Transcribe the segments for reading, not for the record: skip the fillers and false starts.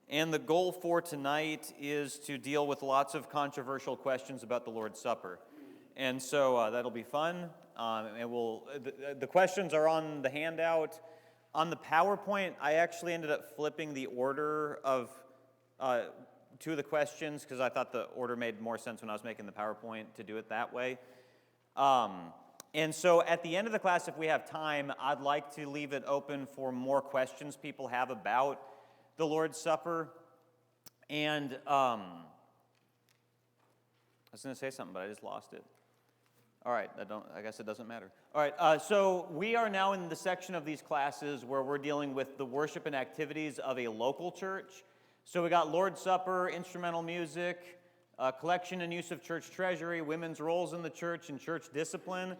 And the goal for tonight is to deal with lots of controversial questions about the Lord's Supper. And so that'll be fun. The questions are on the handout. On the PowerPoint, I actually ended up flipping the order of two of the questions because I thought the order made more sense when I was making the PowerPoint to do it that way. And so at the end of the class, if we have time, I'd like to leave it open for more questions people have about the Lord's Supper. And I was going to say something, but I just lost it. All right, I guess it doesn't matter. All right, so we are now in the section of these classes where we're dealing with the worship and activities of a local church. So we got Lord's Supper, instrumental music, collection and use of church treasury, women's roles in the church, and church discipline.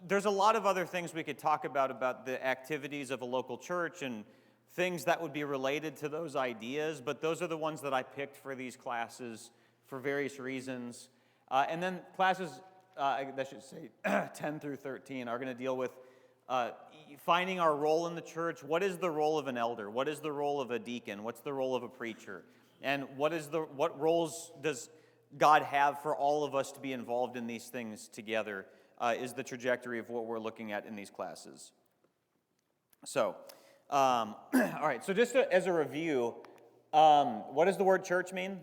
There's a lot of other things we could talk about the activities of a local church and things that would be related to those ideas, but those are the ones that I picked for these classes for various reasons. And then classes, that should say 10 through 13, are going to deal with finding our role in the church. What is the role of an elder? What is the role of a deacon? What's the role of a preacher? And what roles does God have for all of us to be involved in these things together is the trajectory of what we're looking at in these classes. So, all right, so just as a review, what does the word church mean?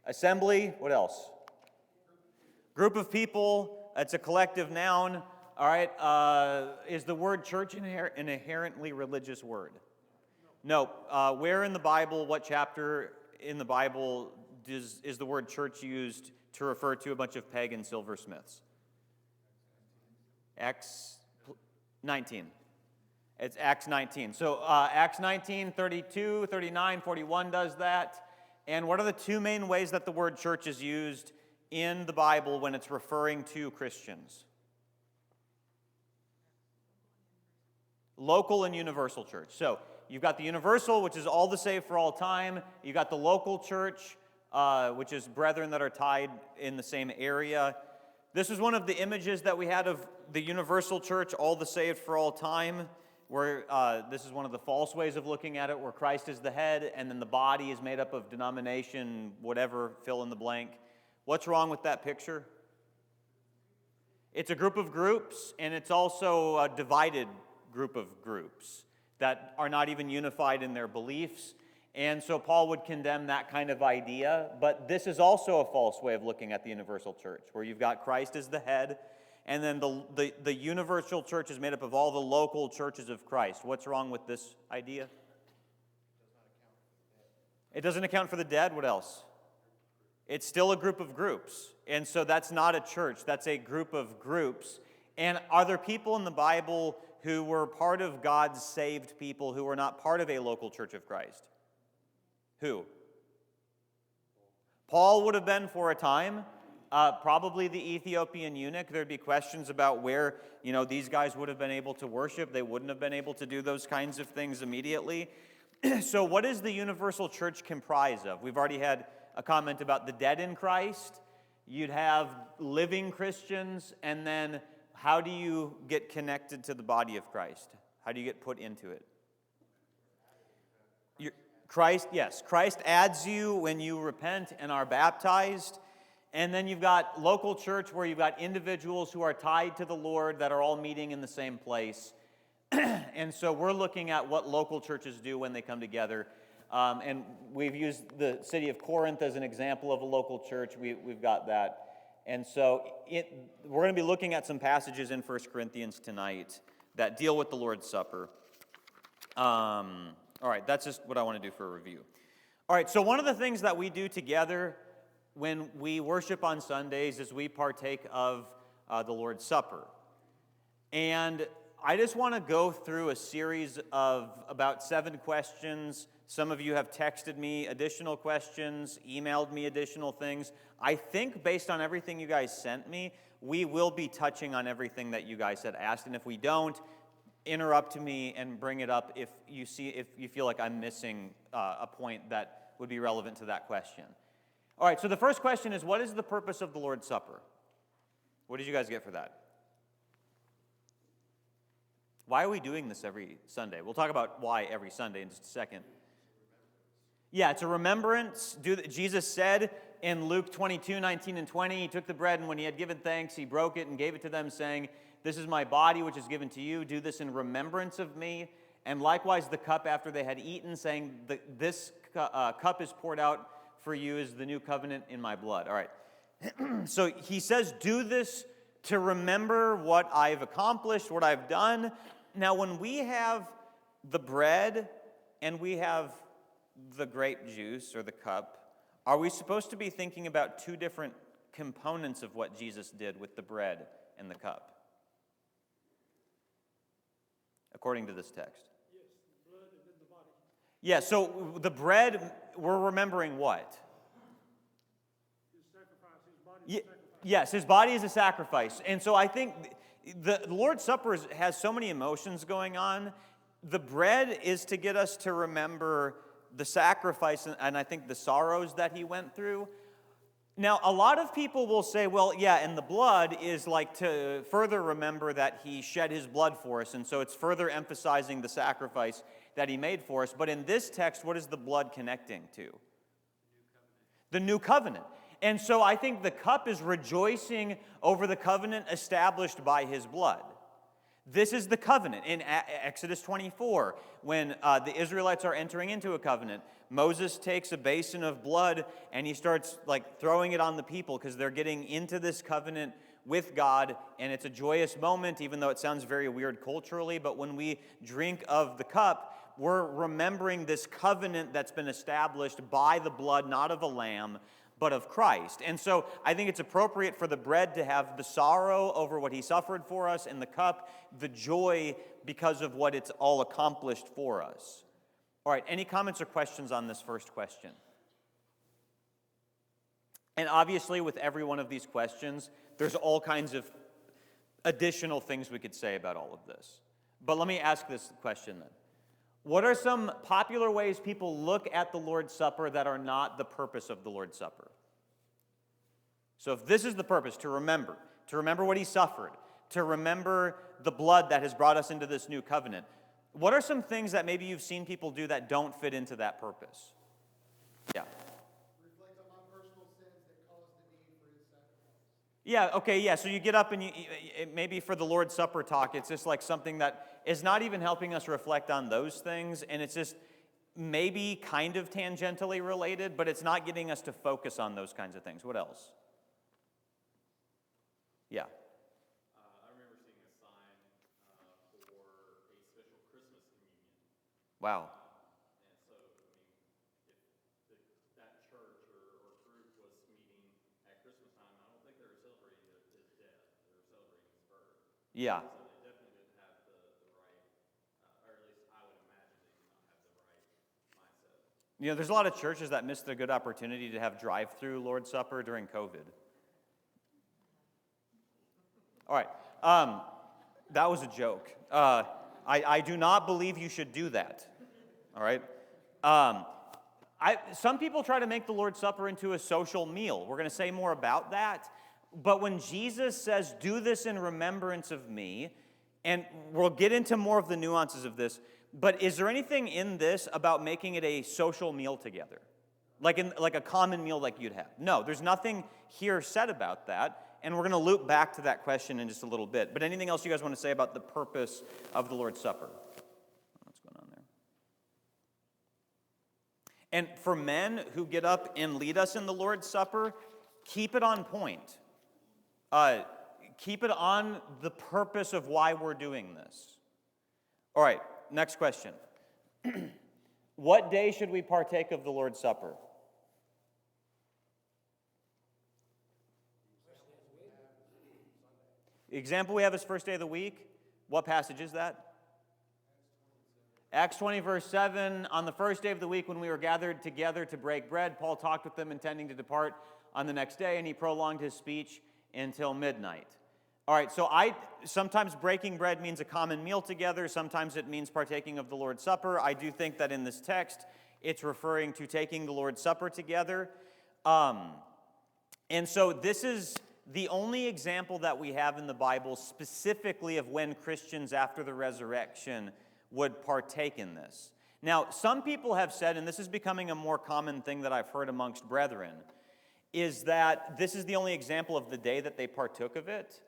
Assembly, what else? Group of people, it's a collective noun. All right, is the word church an inherently religious word? No. Where in the Bible, what chapter in the Bible is the word church used to refer to a bunch of pagan silversmiths? Acts 19. It's Acts 19. So Acts 19, 32, 39, 41 does that. And what are the two main ways that the word church is used in the Bible when it's referring to Christians? Local and universal church. So you've got the universal, which is all the saved for all time. You've got the local church, which is brethren that are tied in the same area. This is one of the images that we had of the universal church, all the saved for all time, where this is one of the false ways of looking at it, where Christ is the head, and then the body is made up of denomination, whatever, fill in the blank. What's wrong with that picture? It's a group of groups, and it's also a divided group of groups that are not even unified in their beliefs. And so Paul would condemn that kind of idea, but this is also a false way of looking at the universal church, where you've got Christ as the head, and then the universal church is made up of all the local churches of Christ. What's wrong with this idea? It doesn't account for the dead. What else? It's still a group of groups. And so that's not a church. That's a group of groups. And are there people in the Bible who were part of God's saved people who were not part of a local church of Christ? Who? Paul would have been for a time. Probably the Ethiopian eunuch. There'd be questions about where, these guys would have been able to worship. They wouldn't have been able to do those kinds of things immediately. So what is the universal church comprised of? We've already had a comment about the dead in Christ. You'd have living Christians, and then how do you get connected to the body of Christ? How do you get put into it? Christ adds you when you repent and are baptized. And then you've got local church where you've got individuals who are tied to the Lord that are all meeting in the same place. And so we're looking at what local churches do when they come together. And we've used the city of Corinth as an example of a local church. We've got that. And so we're going to be looking at some passages in 1 Corinthians tonight that deal with the Lord's Supper. All right, that's just what I want to do for a review. All right, so one of the things that we do together when we worship on Sundays is we partake of the Lord's Supper. And I just want to go through a series of about 7 questions. Some of you have texted me additional questions, emailed me additional things. I think based on everything you guys sent me, we will be touching on everything that you guys had asked. And if we don't, interrupt me and bring it up if you feel like I'm missing a point that would be relevant to that question. All right, so the first question is, what is the purpose of the Lord's Supper? What did you guys get for that? Why are we doing this every Sunday? We'll talk about why every Sunday in just a second. Yeah, it's a remembrance. Jesus said in Luke 22, 19 and 20, he took the bread, and when he had given thanks, he broke it and gave it to them, saying, "This is my body, which is given to you. Do this in remembrance of me." And likewise the cup after they had eaten, saying, "This cup is poured out for you as the new covenant in my blood." All right. So he says, do this to remember what I've accomplished, what I've done. Now, when we have the bread and we have the grape juice or the cup, are we supposed to be thinking about two different components of what Jesus did with the bread and the cup? According to this text. Yes, the blood and then the body. Yeah, so the bread, we're remembering what? His sacrifice, his body was sacrificed. Yes, his body is a sacrifice. And so I think the Lord's Supper has so many emotions going on. The bread is to get us to remember the sacrifice and I think the sorrows that he went through. Now, a lot of people will say, well, yeah, and the blood is like to further remember that he shed his blood for us, and so it's further emphasizing the sacrifice that he made for us. But in this text, what is the blood connecting to? The new covenant. And so I think the cup is rejoicing over the covenant established by his blood. This is the covenant. In Exodus 24, when the Israelites are entering into a covenant, Moses takes a basin of blood and he starts like throwing it on the people because they're getting into this covenant with God, and it's a joyous moment, even though it sounds very weird culturally. But when we drink of the cup, we're remembering this covenant that's been established by the blood, not of a lamb, but of Christ. And so I think it's appropriate for the bread to have the sorrow over what he suffered for us, and the cup, the joy because of what it's all accomplished for us. All right, any comments or questions on this first question? And obviously, with every one of these questions, there's all kinds of additional things we could say about all of this. But let me ask this question then. What are some popular ways people look at the Lord's Supper that are not the purpose of the Lord's Supper? So if this is the purpose, to remember what he suffered, to remember the blood that has brought us into this new covenant, what are some things that maybe you've seen people do that don't fit into that purpose? Yeah. Reflect on my personal sins that caused the need for his sacrifice. Yeah, okay, yeah. So you get up and maybe for the Lord's Supper talk, it's just like something that is not even helping us reflect on those things, and it's just maybe kind of tangentially related, but it's not getting us to focus on those kinds of things. What else? Yeah. I remember seeing a sign for a special Christmas communion. Wow. And so, if that church or group was meeting at Christmas time, I don't think they were celebrating his death. They were celebrating his birth. Yeah. So they definitely didn't have the right, or at least I would imagine they did not have the right mindset. You know, there's a lot of churches that missed a good opportunity to have drive-through Lord's Supper during COVID. All right, that was a joke. I do not believe you should do that. All right? Some people try to make the Lord's Supper into a social meal. We're going to say more about that. But when Jesus says, do this in remembrance of me, and we'll get into more of the nuances of this, but is there anything in this about making it a social meal together? Like a common meal like you'd have? No, there's nothing here said about that. And we're going to loop back to that question in just a little bit. But anything else you guys want to say about the purpose of the Lord's Supper? What's going on there? And for men who get up and lead us in the Lord's Supper, keep it on point. Keep it on the purpose of why we're doing this. All right, next question. What day should we partake of the Lord's Supper? The example we have is first day of the week. What passage is that? Acts 20, verse 7. On the first day of the week when we were gathered together to break bread, Paul talked with them intending to depart on the next day, and he prolonged his speech until midnight. All right, so sometimes breaking bread means a common meal together. Sometimes it means partaking of the Lord's Supper. I do think that in this text, it's referring to taking the Lord's Supper together. And so this is the only example that we have in the Bible specifically of when Christians after the resurrection would partake in this. Now, some people have said, and this is becoming a more common thing that I've heard amongst brethren, is that this is the only example of the day that they partook of it.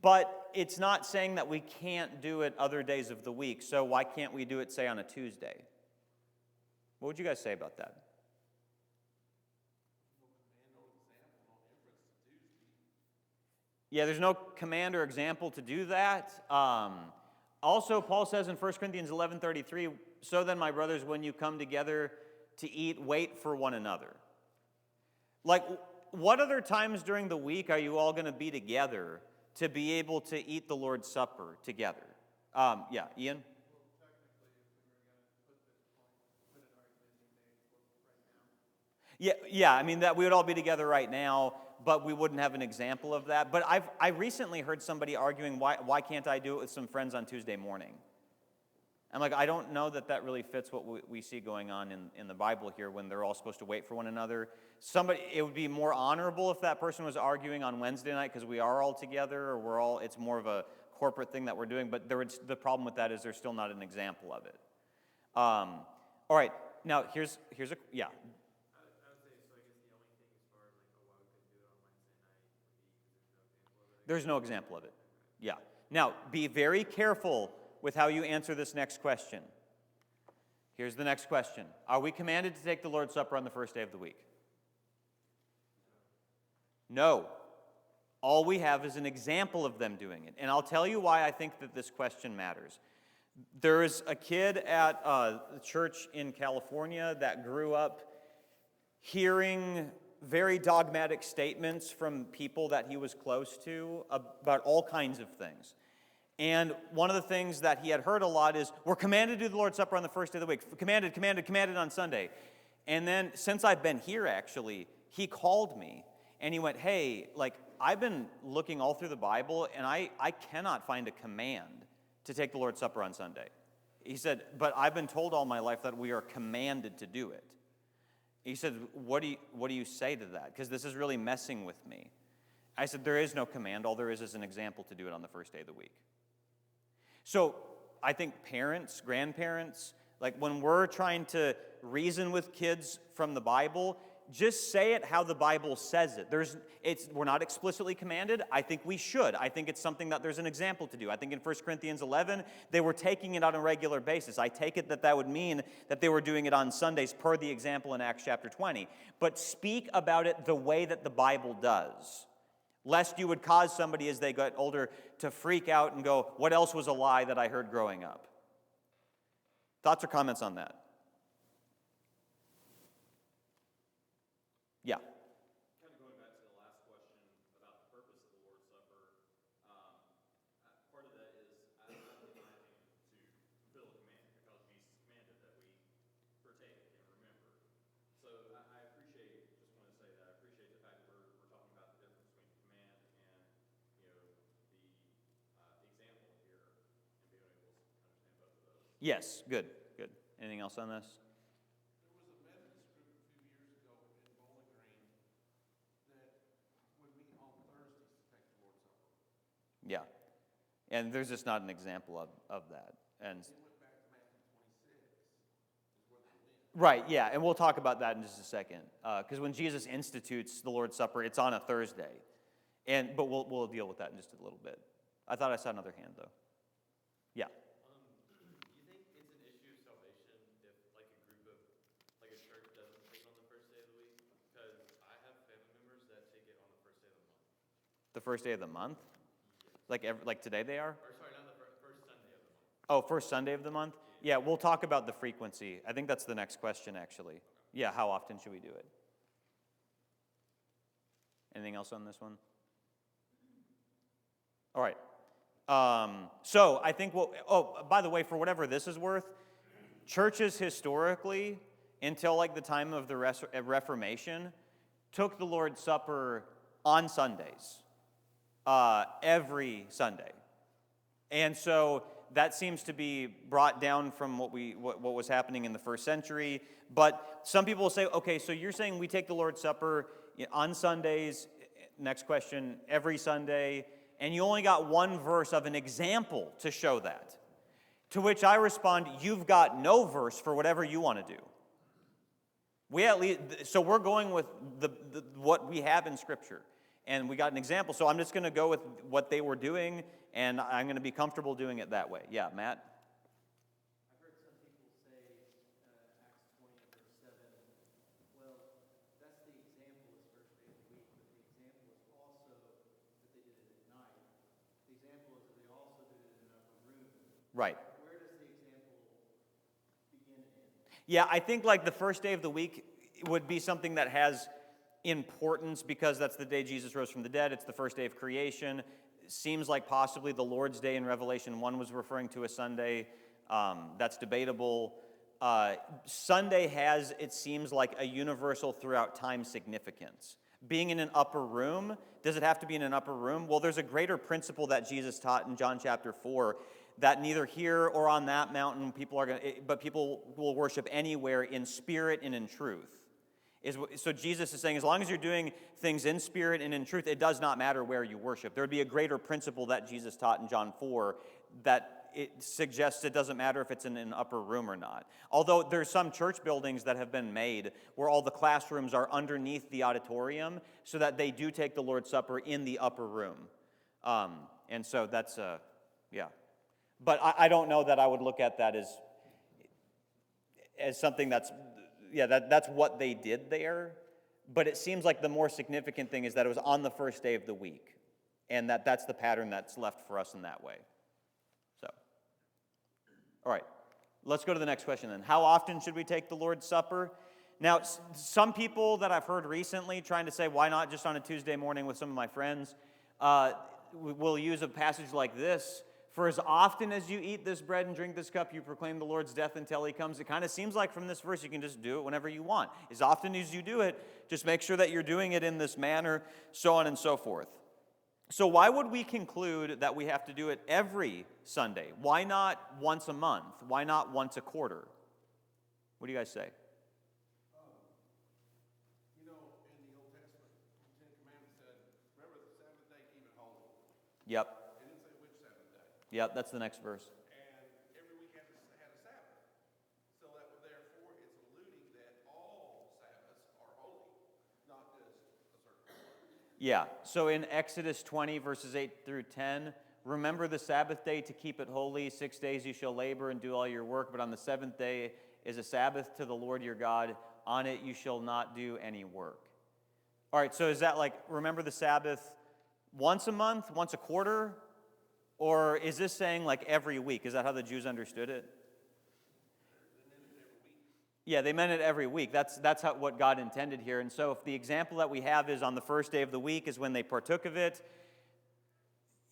But it's not saying that we can't do it other days of the week. So why can't we do it, say, on a Tuesday? What would you guys say about that? Yeah, there's no command or example to do that. Also, Paul says in 1 Corinthians 11:33, "So then, my brothers, when you come together to eat, wait for one another." Like, what other times during the week are you all going to be together to be able to eat the Lord's Supper together? Yeah, Ian? Yeah. I mean that we would all be together right now, but we wouldn't have an example of that. But I recently heard somebody arguing why can't I do it with some friends on Tuesday morning? I'm like, I don't know that really fits what we see going on in the Bible here when they're all supposed to wait for one another. It would be more honorable if that person was arguing on Wednesday night because we are all together, or it's more of a corporate thing that we're doing. But the problem with that is there's still not an example of it. All right, now here's a yeah. There's no example of it. Yeah. Now, be very careful with how you answer this next question. Here's the next question. Are we commanded to take the Lord's Supper on the first day of the week? No. All we have is an example of them doing it. And I'll tell you why I think that this question matters. There is a kid at a church in California that grew up hearing very dogmatic statements from people that he was close to about all kinds of things. And one of the things that he had heard a lot is, we're commanded to do the Lord's Supper on the first day of the week. Commanded on Sunday. And then, since I've been here, actually, he called me, and he went, hey, I've been looking all through the Bible, and I cannot find a command to take the Lord's Supper on Sunday. He said, but I've been told all my life that we are commanded to do it. He said, what do you say to that? Because this is really messing with me. I said, there is no command. All there is an example to do it on the first day of the week. So I think parents, grandparents, when we're trying to reason with kids from the Bible, just say it how the Bible says it. We're not explicitly commanded. I think we should. I think it's something that there's an example to do. I think in 1 Corinthians 11, they were taking it on a regular basis. I take it that would mean that they were doing it on Sundays per the example in Acts chapter 20. But speak about it the way that the Bible does, lest you would cause somebody as they got older to freak out and go, what else was a lie that I heard growing up? Thoughts or comments on that? Yeah. Kind of going back to the last question about the purpose of the Lord's Supper, part of that is, in my opinion, to fulfill a command, because Jesus commanded that we partake and remember. So I appreciate, just want to say that, I appreciate the fact that we're talking about the difference between command and, the example here, and being able to understand both of those. Yes, good. Anything else on this? Yeah, and there's just not an example of that. And right, yeah, and we'll talk about that in just a second. Because when Jesus institutes the Lord's Supper, it's on a Thursday, but we'll deal with that in just a little bit. I thought I saw another hand though. Yeah. Do you think it's an issue of salvation if a church doesn't take it on the first day of the week? Because I have family members that take it on the first day of the month. The first day of the month? Like today they are? Or sorry, not the first Sunday of the month. Oh, first Sunday of the month? Yeah, we'll talk about the frequency. I think that's the next question, actually. Yeah, how often should we do it? Anything else on this one? All right. So I think by the way, for whatever this is worth, churches historically, until the time of the Reformation, took the Lord's Supper on Sundays. Every Sunday. And so that seems to be brought down from what was happening in the first century. But some people will say, okay, so you're saying we take the Lord's Supper on Sundays, next question, every Sunday, and you only got one verse of an example to show that. To which I respond, you've got no verse for whatever you want to do. So we're going with what we have in Scripture. And we got an example, so I'm just going to go with what they were doing, and I'm going to be comfortable doing it that way. Yeah, Matt? I've heard some people say, Acts 20, verse 7, well, that's the example is first day of the week, but the example is also that they did it at night. The example is that they also did it in an upper room. Right. Where does the example begin and end? Yeah, I think like the first day of the week would be something that has importance because that's the day Jesus rose from the dead. It's the first day of creation. Seems like possibly the Lord's Day in Revelation 1 was referring to a Sunday. That's debatable. Sunday has, it seems like, a universal throughout time significance. Being in an upper room, does it have to be in an upper room? Well, there's a greater principle that Jesus taught in John chapter 4 that neither here or on that mountain but people will worship anywhere in spirit and in truth. So Jesus is saying, as long as you're doing things in spirit and in truth, it does not matter where you worship. There would be a greater principle that Jesus taught in John 4 that it suggests it doesn't matter if it's in an upper room or not. Although there's some church buildings that have been made where all the classrooms are underneath the auditorium so that they do take the Lord's Supper in the upper room. And so that's, yeah. But I don't know that I would look at that as something that's, yeah, that's what they did there. But it seems like the more significant thing is that it was on the first day of the week. And that's the pattern that's left for us in that way. So, all right. Let's go to the next question then. How often should we take the Lord's Supper? Now, some people that I've heard recently trying to say, why not just on a Tuesday morning with some of my friends, will use a passage like this. For as often as you eat this bread and drink this cup, you proclaim the Lord's death until he comes. It kind of seems like from this verse you can just do it whenever you want. As often as you do it, just make sure that you're doing it in this manner, so on and so forth. So why would we conclude that we have to do it every Sunday? Why not once a month? Why not once a quarter? What do you guys say? You know, in the Old Testament, the Ten Commandments said, remember the Sabbath day, keep it holy. Yep. It didn't say which Sabbath day. Yep, that's the next verse. And every week had a Sabbath. So that therefore it's alluding that all Sabbaths are holy, not just a certain one. Yeah, so in Exodus 20, verses 8 through 10, remember the Sabbath day to keep it holy. 6 days you shall labor and do all your work, but on the seventh day is a Sabbath to the Lord your God. On it you shall not do any work. All right, so is that like, remember the Sabbath once a month, once a quarter? Or is this saying like every week? Is that how the Jews understood it? Yeah, they meant it every week. That's what God intended here. And so if the example that we have is on the first day of the week is when they partook of it,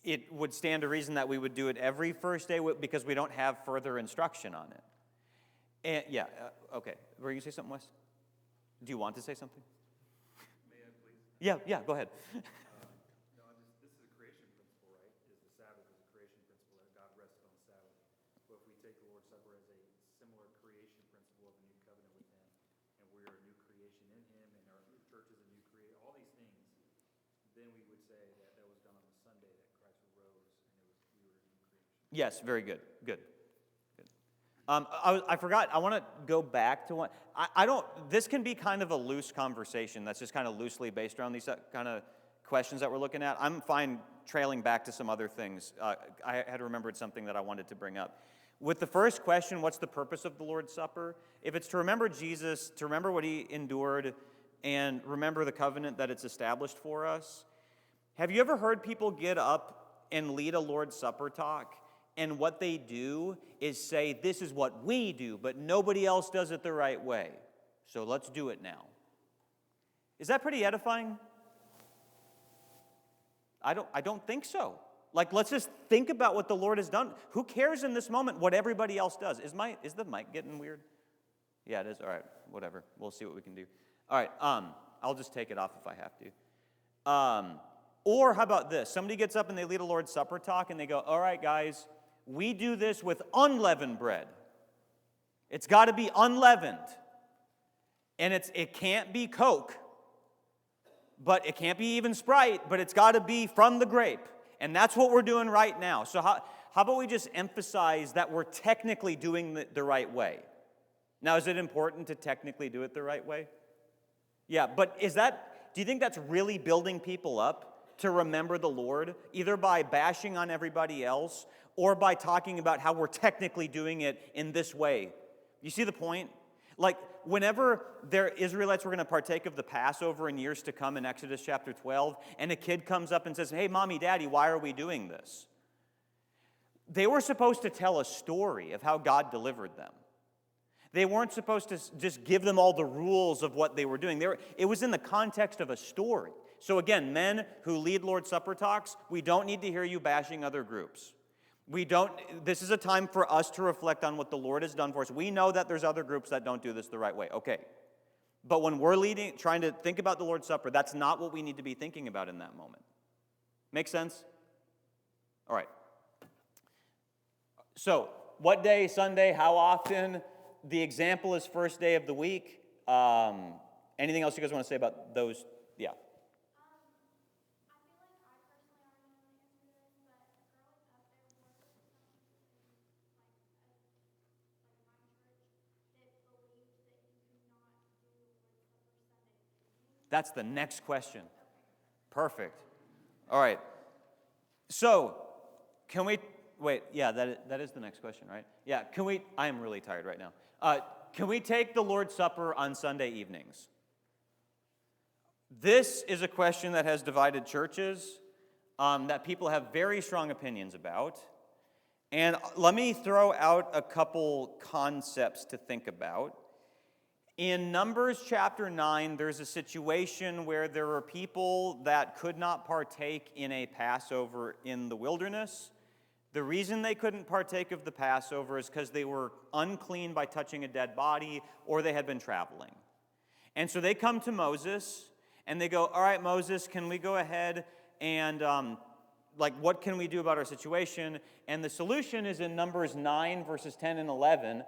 it would stand to reason that we would do it every first day because we don't have further instruction on it. And yeah, okay. Were you going to say something, Wes? Do you want to say something? May I please? Yeah, go ahead. No, this is a creation principle, right? Is the Sabbath is a creation principle that God rested on the Sabbath. But if we take the Lord's Supper as a similar creation principle of a new covenant with Him, and we're a new creation in Him, and our church is a new creation, all these things, then we would say that that was done on the Sunday that Christ arose, and we were a new creation. Yes, very good. Good. I forgot. I want to go back to one. I don't. This can be kind of a loose conversation. That's just kind of loosely based around these kind of questions that we're looking at. I'm fine trailing back to some other things. I had remembered something that I wanted to bring up. With the first question, what's the purpose of the Lord's Supper? If it's to remember Jesus, to remember what He endured, and remember the covenant that it's established for us. Have you ever heard people get up and lead a Lord's Supper talk? And what they do is say, this is what we do, but nobody else does it the right way. So let's do it now. Is that pretty edifying? I don't think so. Like, let's just think about what the Lord has done. Who cares in this moment what everybody else does? Is the mic getting weird? Yeah, it is. All right, whatever. We'll see what we can do. All right, I'll just take it off if I have to. Or how about this? Somebody gets up and they lead a Lord's Supper talk and they go, all right, guys, we do this with unleavened bread. It's got to be unleavened. And it can't be Coke. but it can't be even Sprite, but it's got to be from the grape. And that's what we're doing right now. So how about we just emphasize that we're technically doing the right way? Now, is it important to technically do it the right way? Yeah, but do you think that's really building people up to remember the Lord, either by bashing on everybody else or by talking about how we're technically doing it in this way? You see the point? Like, whenever Israelites were going to partake of the Passover in years to come in Exodus chapter 12, and a kid comes up and says, hey, Mommy, Daddy, why are we doing this? They were supposed to tell a story of how God delivered them. They weren't supposed to just give them all the rules of what they were doing. It was in the context of a story. So again, men who lead Lord's Supper talks, we don't need to hear you bashing other groups. This is a time for us to reflect on what the Lord has done for us. We know that there's other groups that don't do this the right way. Okay. But when we're trying to think about the Lord's Supper, that's not what we need to be thinking about in that moment. Make sense? All right. So, what day, Sunday, how often? The example is first day of the week. Anything else you guys want to say about those? Yeah. That's the next question. Perfect. All right. So, can we, wait, yeah, that is the next question, right? Yeah, I am really tired right now. Can we take the Lord's Supper on Sunday evenings? This is a question that has divided churches, that people have very strong opinions about. And let me throw out a couple concepts to think about. In Numbers chapter 9, there's a situation where there were people that could not partake in a Passover in the wilderness. The reason they couldn't partake of the Passover is because they were unclean by touching a dead body or they had been traveling. And so they come to Moses and they go, all right, Moses, can we go ahead and, what can we do about our situation? And the solution is in Numbers 9, verses 10 and 11.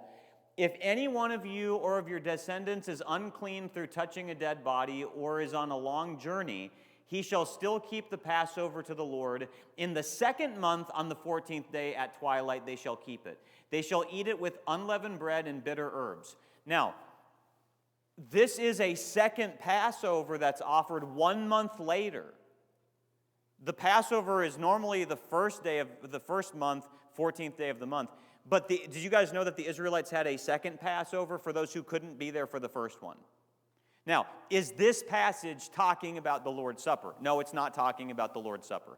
If any one of you or of your descendants is unclean through touching a dead body or is on a long journey, he shall still keep the Passover to the Lord. In the second month, on the 14th day at twilight, they shall keep it. They shall eat it with unleavened bread and bitter herbs. Now, this is a second Passover that's offered 1 month later. The Passover is normally the first day of the first month, 14th day of the month. But did you guys know that the Israelites had a second Passover for those who couldn't be there for the first one? Now, is this passage talking about the Lord's Supper? No, it's not talking about the Lord's Supper.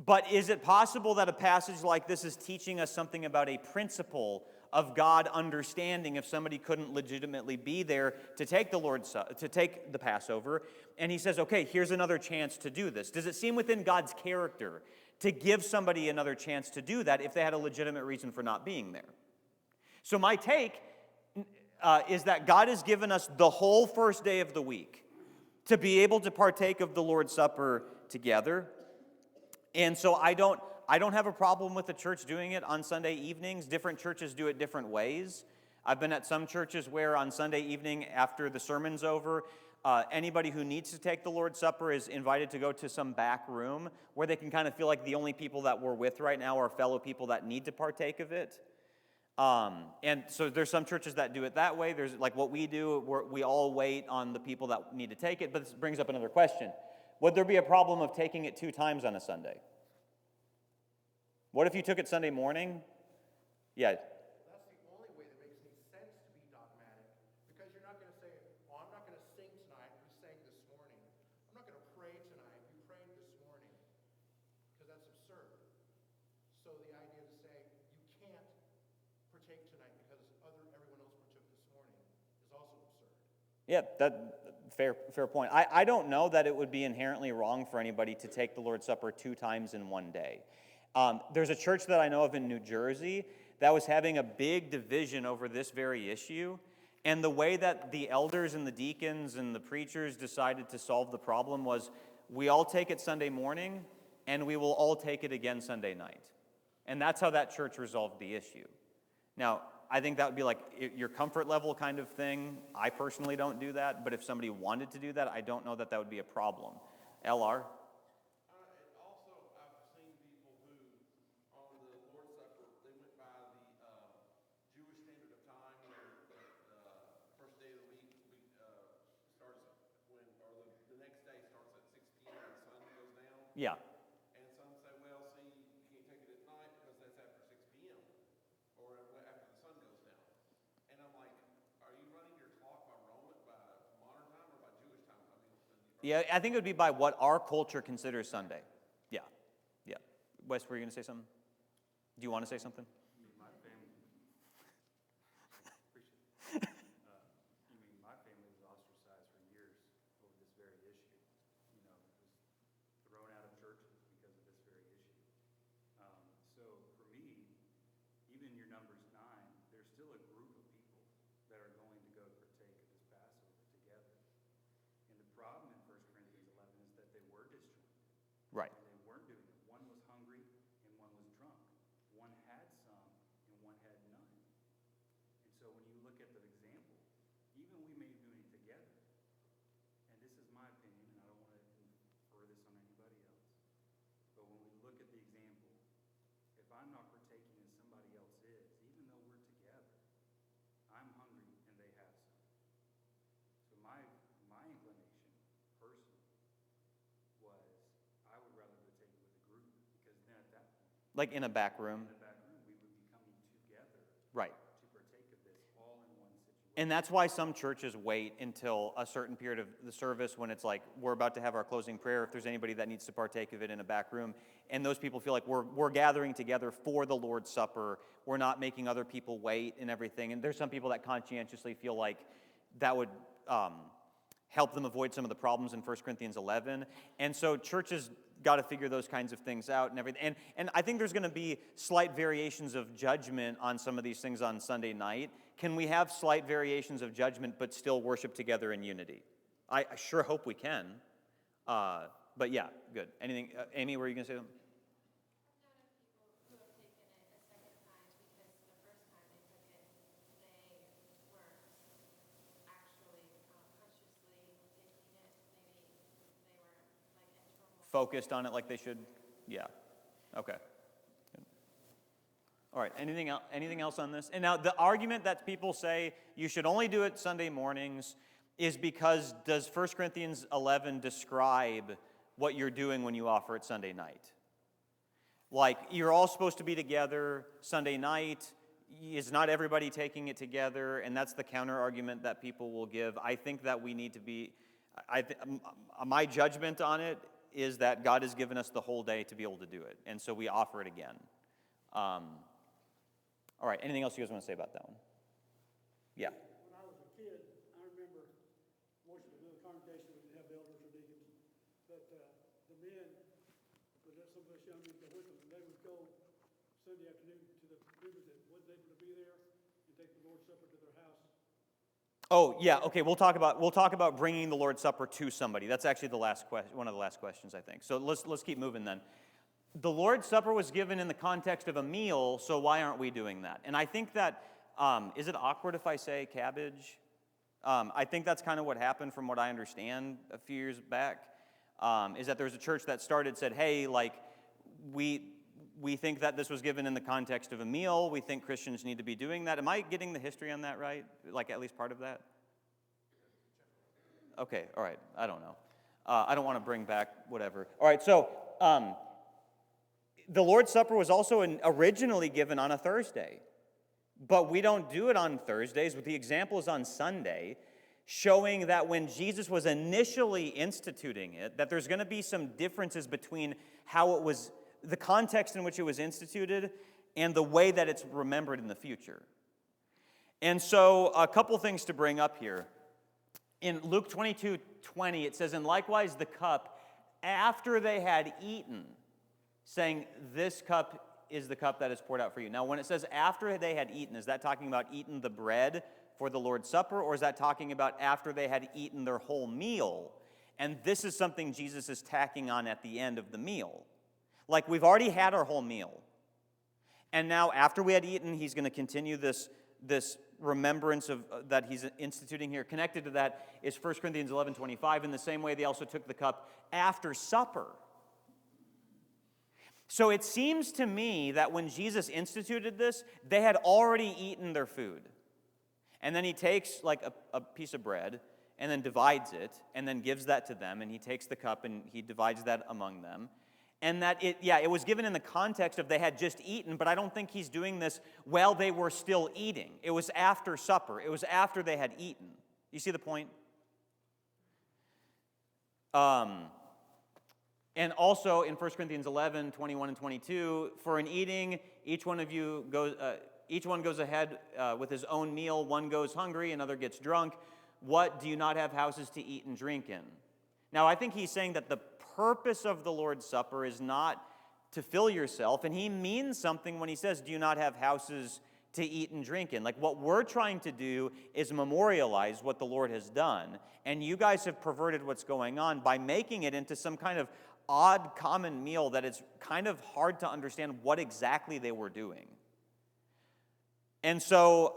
But is it possible that a passage like this is teaching us something about a principle of God understanding if somebody couldn't legitimately be there to take the Passover, and he says, okay, here's another chance to do this? Does it seem within God's character to give somebody another chance to do that if they had a legitimate reason for not being there? So my take is that God has given us the whole first day of the week to be able to partake of the Lord's Supper together. And so I don't have a problem with the church doing it on Sunday evenings. Different churches do it different ways. I've been at some churches where on Sunday evening after the sermon's over, anybody who needs to take the Lord's Supper is invited to go to some back room where they can kind of feel like the only people that we're with right now are fellow people that need to partake of it. And so there's some churches that do it that way. There's like what we do, we all wait on the people that need to take it. But this brings up another question. Would there be a problem of taking it 2 times on a Sunday? What if you took it Sunday morning? Yeah. That's the only way that makes any sense to be dogmatic. Because you're not going to say, well, I'm not going to sing tonight, we sang this morning. I'm not going to pray tonight, we prayed this morning. Because that's absurd. So the idea to say, you can't partake tonight because everyone else partook this morning is also absurd. Yeah, fair point. I don't know that it would be inherently wrong for anybody to take the Lord's Supper 2 times in one day. There's a church that I know of in New Jersey that was having a big division over this very issue. And the way that the elders and the deacons and the preachers decided to solve the problem was we all take it Sunday morning and we will all take it again Sunday night. And that's how that church resolved the issue. Now, I think that would be like your comfort level kind of thing. I personally don't do that, but if somebody wanted to do that, I don't know that that would be a problem. LR? And also, I've seen people who, on the Lord's Supper, they went by the Jewish standard of time, where the first day of the week starts when, or the next day starts at 6 p.m. and the sun goes down. Yeah. And some say, well, see, you can't take it at night because that's after 6 p.m. or after the sun goes down. And I'm like, are you running your clock by modern time or by Jewish time? I mean, Yeah, I think it would be by what our culture considers Sunday. Yeah. Yeah. Wes, were you going to say something? Do you want to say something? My family, my family was ostracized for years over this very issue. Was thrown out of churches because of this very issue. So for me, even your numbers 9, there's still a group of people that are going to go partake of this Passover together. And the problem in 1 Corinthians 11 is that they were disjointed. Right. And they weren't doing it. One was hungry and one was drunk. One had some and one had none. And so when you look at the example, even we may be doing it together, and this is my opinion, and I don't want to infer this on anybody else, but when we look at the example, if I'm not partaking and somebody else is, even though we're together, I'm hungry and they have some. So my inclination, personally, was I would rather partake with a group, because then at that point, Like in a back room. in the back room, we would be coming together Right. to partake of this all in one situation. And that's why some churches wait until a certain period of the service when it's like we're about to have our closing prayer, if there's anybody that needs to partake of it in a back room. And those people feel like we're gathering together for the Lord's Supper. We're not making other people wait and everything. And there's some people that conscientiously feel like that would help them avoid some of the problems in 1 Corinthians 11. And so churches got to figure those kinds of things out and everything. And I think there's going to be slight variations of judgment on some of these things on Sunday night. Can we have slight variations of judgment but still worship together in unity? I sure hope we can. But yeah, good. Anything, Amy, were you going to say something? Focused on it like they should? Yeah. Okay. Good. All right. Anything else on this? And now the argument that people say you should only do it Sunday mornings is because does 1 Corinthians 11 describe what you're doing when you offer it Sunday night? Like you're all supposed to be together Sunday night. Is not everybody taking it together? And that's the counter argument that people will give. I think that we need to be. My judgment on it is that God has given us the whole day to be able to do it. And so we offer it again. All right, anything else you guys want to say about that one? Yeah. When I was a kid, I remember worshiping in a congregation we didn't have elders or deacons, but the men, but some of us young men go with them, and they would go Sunday afternoon to the members that wasn't able to be there and take the Lord's Supper to their house. Oh, yeah, okay, we'll talk about bringing the Lord's Supper to somebody. That's actually the last one of the last questions, I think. So let's keep moving then. The Lord's Supper was given in the context of a meal, so why aren't we doing that? And I think that, is it awkward if I say cabbage? I think that's kind of what happened from what I understand a few years back, is that there was a church that said, hey, like, we think that this was given in the context of a meal. We think Christians need to be doing that. Am I getting the history on that right? Like at least part of that? Okay, all right. I don't know. I don't want to bring back whatever. All right, so the Lord's Supper was also originally given on a Thursday. But we don't do it on Thursdays. The example is on Sunday, showing that when Jesus was initially instituting it, that there's going to be some differences between how it was, the context in which it was instituted, and the way that it's remembered in the future. And so a couple things to bring up here. In Luke 22:20, it says, and likewise the cup, after they had eaten, saying, this cup is the cup that is poured out for you. Now, when it says after they had eaten, is that talking about eating the bread for the Lord's Supper, or is that talking about after they had eaten their whole meal? And this is something Jesus is tacking on at the end of the meal. Like, we've already had our whole meal. And now, after we had eaten, he's going to continue this this remembrance of that he's instituting here. Connected to that is 1 Corinthians 11:25. In the same way, they also took the cup after supper. So it seems to me that when Jesus instituted this, they had already eaten their food. And then he takes like a piece of bread and then divides it and then gives that to them, and he takes the cup and he divides that among them. And that it was given in the context of they had just eaten, but I don't think he's doing this while they were still eating. It was after supper. It was after they had eaten. You see the point? And also in 1 Corinthians 11:21 and 22, for in eating, each one goes ahead with his own meal. One goes hungry, another gets drunk. What, do you not have houses to eat and drink in? Now, I think he's saying that the purpose of the Lord's Supper is not to fill yourself, and he means something when he says, do you not have houses to eat and drink in? Like, what we're trying to do is memorialize what the Lord has done, and you guys have perverted what's going on by making it into some kind of odd common meal that it's kind of hard to understand what exactly they were doing. And so,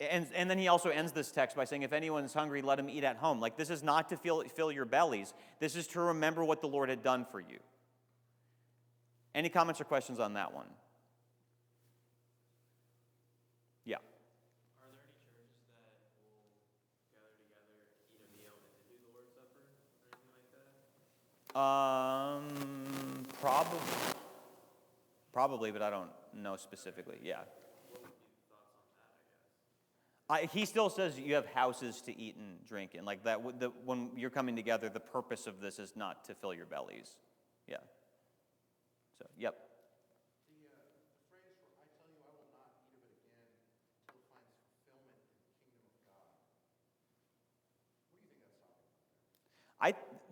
and then he also ends this text by saying, if anyone's hungry, let him eat at home. Like, this is not to fill your bellies. This is to remember what the Lord had done for you. Any comments or questions on that one? Yeah. Are there any churches that will gather together, eat a meal, and then do the Lord's Supper or anything like that? Probably, but I don't know specifically. Yeah. What would be the thoughts on that, I guess? He still says you have houses to eat and drink in. Like that, when you're coming together, the purpose of this is not to fill your bellies. Yeah. So, yep. The phrase, I tell you, I will not eat of it again until it finds fulfillment in the kingdom of God. What do you think that's talking about?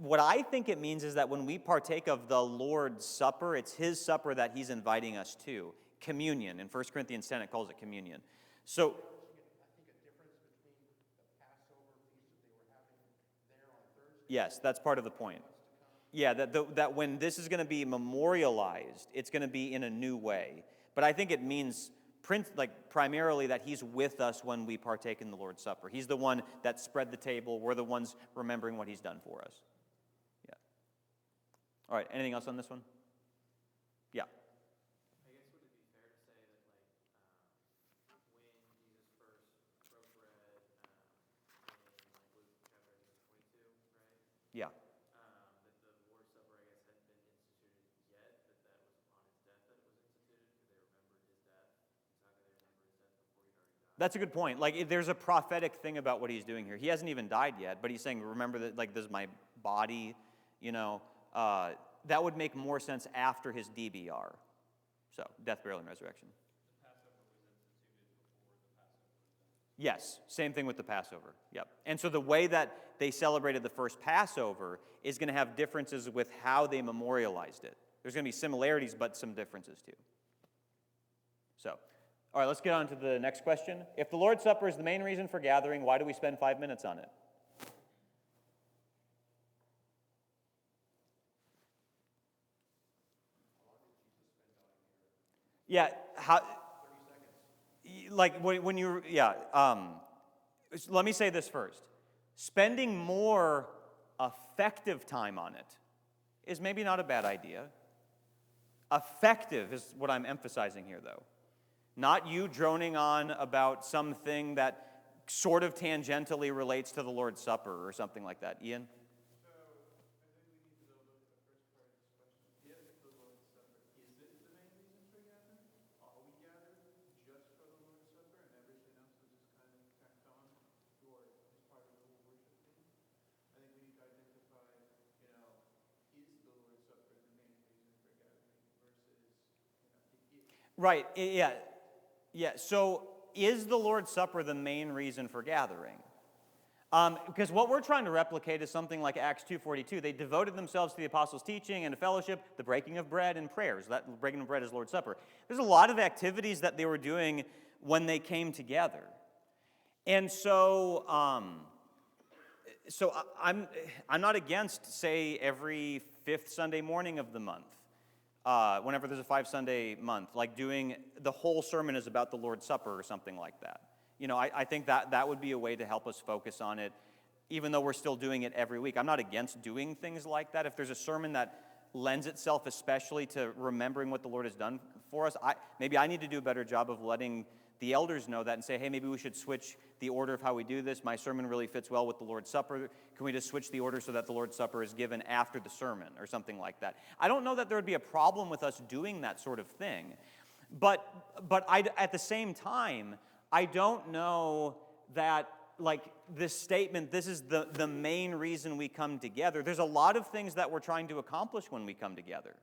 What I think it means is that when we partake of the Lord's Supper, it's his supper that he's inviting us to. Communion. In 1 Corinthians 10, it calls it communion. So, I think a difference between the Passover feast that they were having there on Thursday. yes, that's part of the point. Yeah, that when this is going to be memorialized, it's going to be in a new way. But I think it means primarily that he's with us when we partake in the Lord's Supper. He's the one that spread the table. We're the ones remembering what he's done for us. Yeah. All right, anything else on this one? Yeah. I guess would it be fair to say that, like, when Jesus first broke bread in, like, Luke chapter 22, right? Yeah. That the Lord's Supper, I guess, hadn't been instituted yet, that was upon his death that it was instituted, because they remembered his death. So how could they remember his death before he'd already died? That's a good point. Like, there's a prophetic thing about what he's doing here. He hasn't even died yet, but he's saying, remember that, like, this is my body, that would make more sense after his DBR. So, death, burial, and resurrection. The Passover was instituted before the Passover. Yes, same thing with the Passover. Yep. And so the way that they celebrated the first Passover is going to have differences with how they memorialized it. There's going to be similarities, but some differences too. So, all right, let's get on to the next question. If the Lord's Supper is the main reason for gathering, why do we spend 5 minutes on it? Yeah, let me say this first. Spending more effective time on it is maybe not a bad idea. Effective is what I'm emphasizing here, though. Not you droning on about something that sort of tangentially relates to the Lord's Supper or something like that. Ian? Right, yeah. So is the Lord's Supper the main reason for gathering? Because what we're trying to replicate is something like Acts 2:42. They devoted themselves to the apostles' teaching and to fellowship, the breaking of bread and prayers. That breaking of bread is Lord's Supper. There's a lot of activities that they were doing when they came together. And so, I'm not against, say, every fifth Sunday morning of the month. whenever there's a 5 Sunday month, like doing the whole sermon is about the Lord's Supper or something like that. You know, I think that would be a way to help us focus on it, even though we're still doing it every week. I'm not against doing things like that. If there's a sermon that lends itself especially to remembering what the Lord has done for us, maybe I need to do a better job of letting the elders know that and say, hey, maybe we should switch the order of how we do this. My sermon really fits well with the Lord's Supper. Can we just switch the order so that the Lord's Supper is given after the sermon or something like that? I don't know that there would be a problem with us doing that sort of thing. But at the same time, I don't know that, like, this statement, this is the main reason we come together. There's a lot of things that we're trying to accomplish when we come together.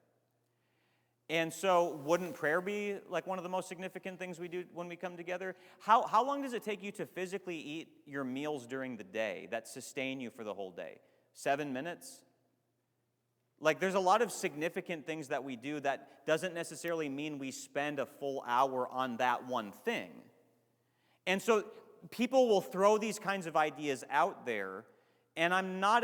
And so wouldn't prayer be like one of the most significant things we do when we come together? How long does it take you to physically eat your meals during the day that sustain you for the whole day? 7 minutes? Like, there's a lot of significant things that we do that doesn't necessarily mean we spend a full hour on that one thing. And so people will throw these kinds of ideas out there, and I'm not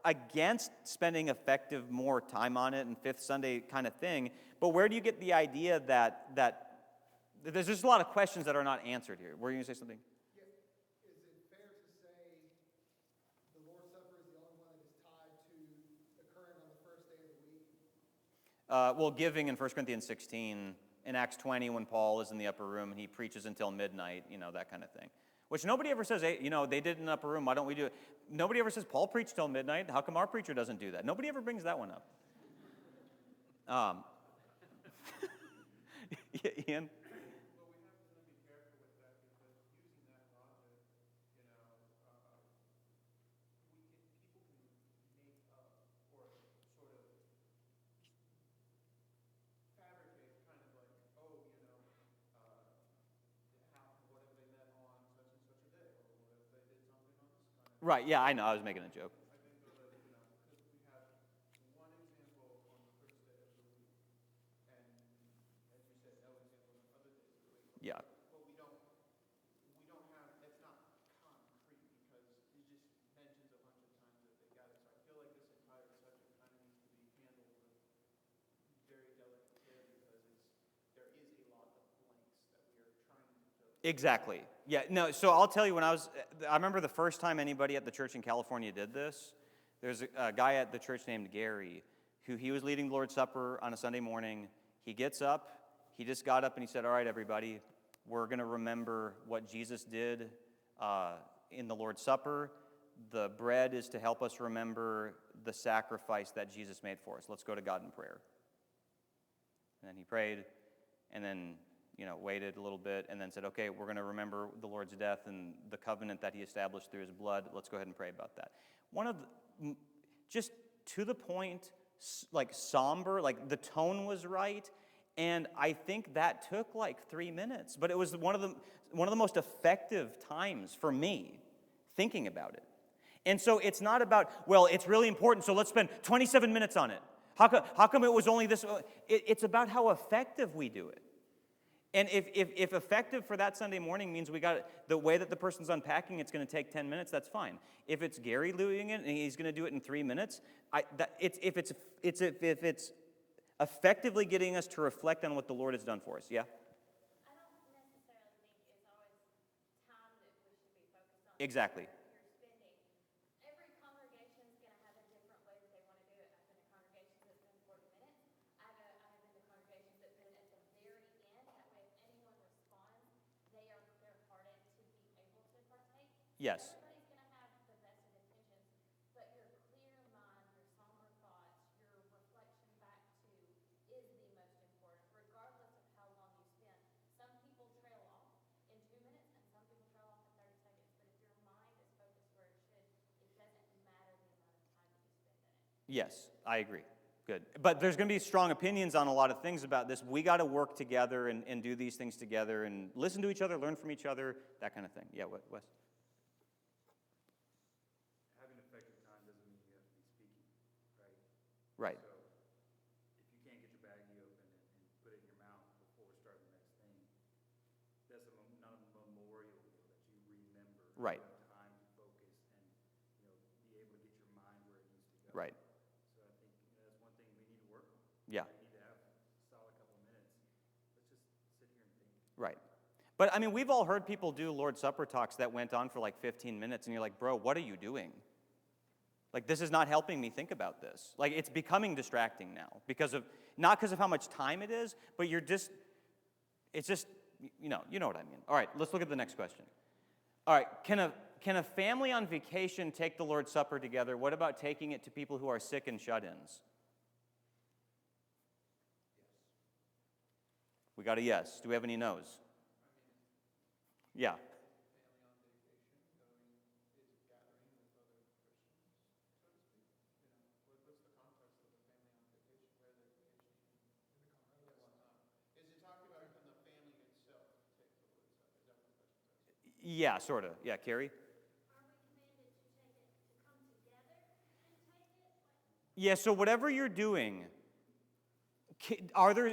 against spending effective more time on it and fifth Sunday kind of thing, but where do you get the idea that there's just a lot of questions that are not answered here? Were you going to say something? Yeah, is it fair to say the Lord's Supper is the only one that is tied to occurring on the first day of the week? Well, giving in 1 Corinthians 16, in Acts 20 when Paul is in the upper room and he preaches until midnight, you know, that kind of thing. Which nobody ever says, hey, you know, they did it in the upper room, why don't we do it? Nobody ever says, Paul preached till midnight, how come our preacher doesn't do that? Nobody ever brings that one up. Ian? Well, we have to be careful with that because using that logic, you know, people can make up or sort of fabricate kind of like, oh, you know, what if they met on such and such a day, or what if they did something on this kind of. Right, yeah, I know, I was making a joke. I think though that, you know, because we have one example on the first day of the week, and as you said, no example on other days of the week. Yeah. But we don't have, it's not concrete because he just mentions a bunch of times that they got it. So I feel like this entire subject kind of needs to be handled with very delicate care because there is a lot of blanks that we are trying to fill. Exactly. Yeah, no, so I'll tell you I remember the first time anybody at the church in California did this. There's a guy at the church named Gary who he was leading the Lord's Supper on a Sunday morning. He gets up, he just got up and he said, all right, everybody, we're going to remember what Jesus did in the Lord's Supper. The bread is to help us remember the sacrifice that Jesus made for us. Let's go to God in prayer. And then he prayed, and then waited a little bit, and then said, okay, we're going to remember the Lord's death and the covenant that he established through his blood. Let's go ahead and pray about that. One of the, just to the point, like somber, like the tone was right, and I think that took like 3 minutes, but it was one of the most effective times for me thinking about it. And so it's not about, well, it's really important, so let's spend 27 minutes on it. How come it was only this? It's about how effective we do it. And if effective for that Sunday morning means we got the way that the person's unpacking, it's going to take 10 minutes, that's fine. If it's Gary doing it and he's going to do it in 3 minutes, if it's effectively getting us to reflect on what the Lord has done for us, yeah? I don't necessarily think it's always time that we should be focused on. Exactly. You're spending. Every congregation is going to have a different way that they want to do it. I've been in congregations that spend 40 minutes. I have been to congregations that do it at the very end. That way, if anyone responds, they're hearted to be able to partake. Yes. Everybody's going to have the best of intentions, but your clear mind, your somber thoughts, your reflection back to is the most important, regardless of how long you spend. Some people trail off in 2 minutes, and some people trail off in 30 seconds. But if your mind is focused where it should, it doesn't matter the amount of time that you spend in it. Yes, I agree. Good. But there's going to be strong opinions on a lot of things about this. We got to work together and do these things together and listen to each other, learn from each other, that kind of thing. Yeah, Wes? Having effective time doesn't mean you have to be speaking, right? Right. So if you can't get your baggie open and put it in your mouth before starting the next thing, that's not a memorial that you remember. Right. You have time to focus and be able to get your mind where it needs to go. Right. So I think that's one thing we need to work on. Yeah. We need to have But I mean, we've all heard people do Lord's Supper talks that went on for like 15 minutes, and you're like, bro, what are you doing? Like, this is not helping me think about this. Like, it's becoming distracting now not because of how much time it is, but it's just, you know what I mean. All right, let's look at the next question. All right, can a family on vacation take the Lord's Supper together? What about taking it to people who are sick and shut-ins? We got a yes. Do we have any no's? Yeah. Yeah, sort of. Yeah, Carrie? Are we commanded to take it, to come together and take it? Yeah, so whatever you're doing,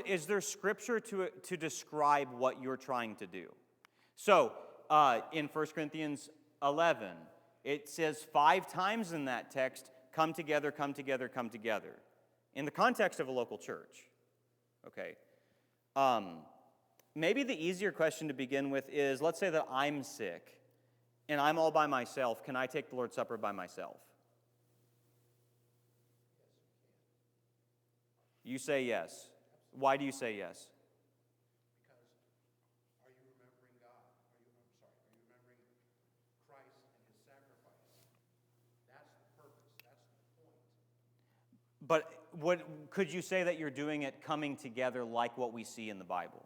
is there scripture to describe what you're trying to do? So, in 1 Corinthians 11, it says 5 times in that text, come together, come together, come together. In the context of a local church. Okay. Maybe the easier question to begin with is, let's say that I'm sick and I'm all by myself. Can I take the Lord's Supper by myself? You say yes. Why do you say yes? Because are you remembering God? Are you remembering Christ and his sacrifice? That's the purpose. That's the point. But could you say that you're doing it coming together like what we see in the Bible?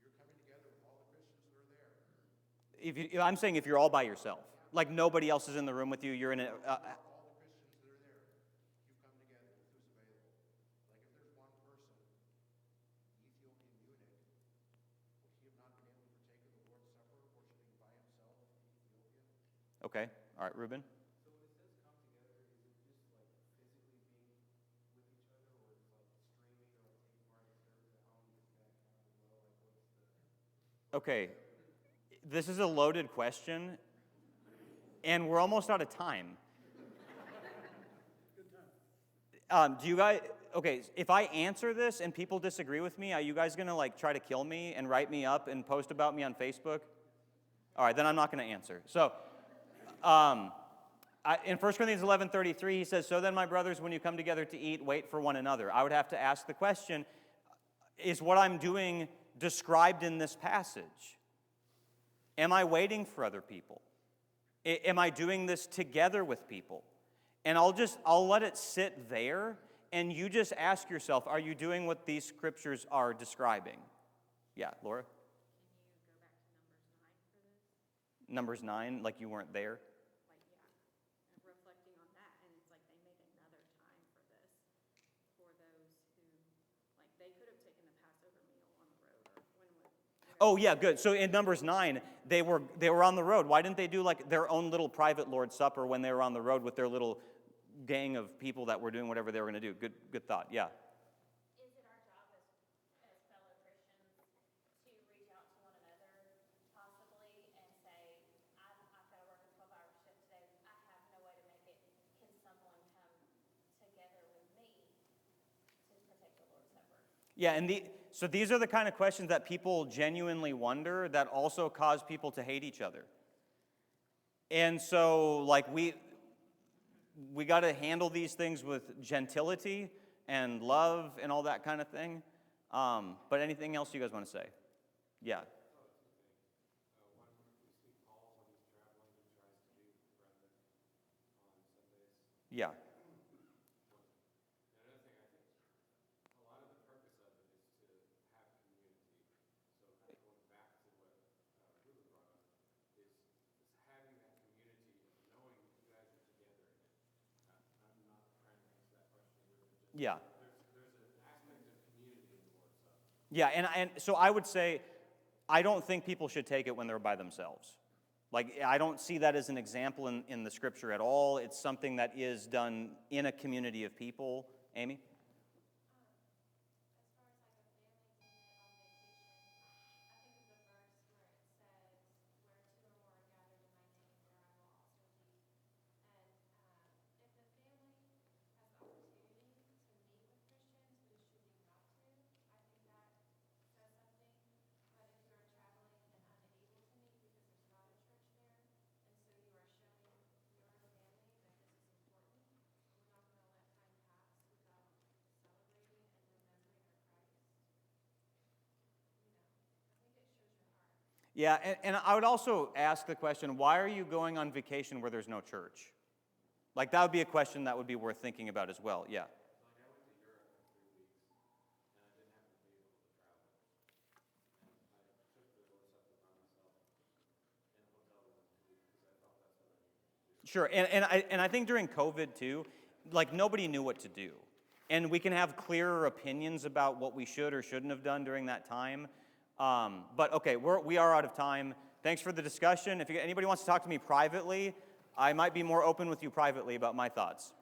You're coming together with all the Christians that are there. I'm saying if you're all by yourself, like nobody else is in the room with you, you're in a... All the Christians that are there, you come together with who's available. Like if there's one person, the Ethiopian eunuch, would he have not been able to partake of the Lord's Supper, worshiping by himself in Ethiopia? Okay, all right, Reuben? So when it says come together, is it just like physically being with each other, or is it like streaming or like taking part in service at home, is that kind of as well? Like what's the... Okay, this is a loaded question, and we're almost out of time. Do you guys, okay, if I answer this and people disagree with me, are you guys gonna like try to kill me and write me up and post about me on Facebook? All right, then I'm not gonna answer. So, in 1 Corinthians 11:33, he says, so then, my brothers, when you come together to eat, wait for one another. I would have to ask the question, is what I'm doing described in this passage? Am I waiting for other people? Am I doing this together with people? And I'll let it sit there, and you just ask yourself, are you doing what these scriptures are describing? Yeah, Laura? Can you go back to Numbers Numbers 9 for this? 9, like you weren't there? Like, yeah, and reflecting on that, and it's like they made another time for this, for those who, like, they could have taken the Passover meal on the road, or when would, Oh, yeah, good. So in Numbers 9, they were on the road. Why didn't they do like their own little private Lord's Supper when they were on the road with their little gang of people that were doing whatever they were going to do? Good thought. Yeah. is it our job as fellow Christians to reach out to one another possibly and say, I've got to work a 12-hour shift today, I have no way to make it, can someone come together with me to partake the Lord's Supper? Yeah, and so these are the kind of questions that people genuinely wonder that also cause people to hate each other. And so, like, we got to handle these things with gentility and love and all that kind of thing. But anything else you guys want to say? Yeah. Yeah. Yeah. Yeah, and so I would say, I don't think people should take it when they're by themselves. Like, I don't see that as an example in the scripture at all. It's something that is done in a community of people. Amy? As far as like a family doing it on vacation, I think of the verse where it says, where 2 or more are gathered in my name, there I will also be. And if the family has the opportunity to meet with Christians who is choosing not to, I think that says something. Yeah, and I would also ask the question, why are you going on vacation where there's no church? Like, that would be a question that would be worth thinking about as well, yeah. Sure, and I think during COVID too, like nobody knew what to do. And we can have clearer opinions about what we should or shouldn't have done during that time. But okay, we are out of time. Thanks for the discussion. If anybody wants to talk to me privately, I might be more open with you privately about my thoughts.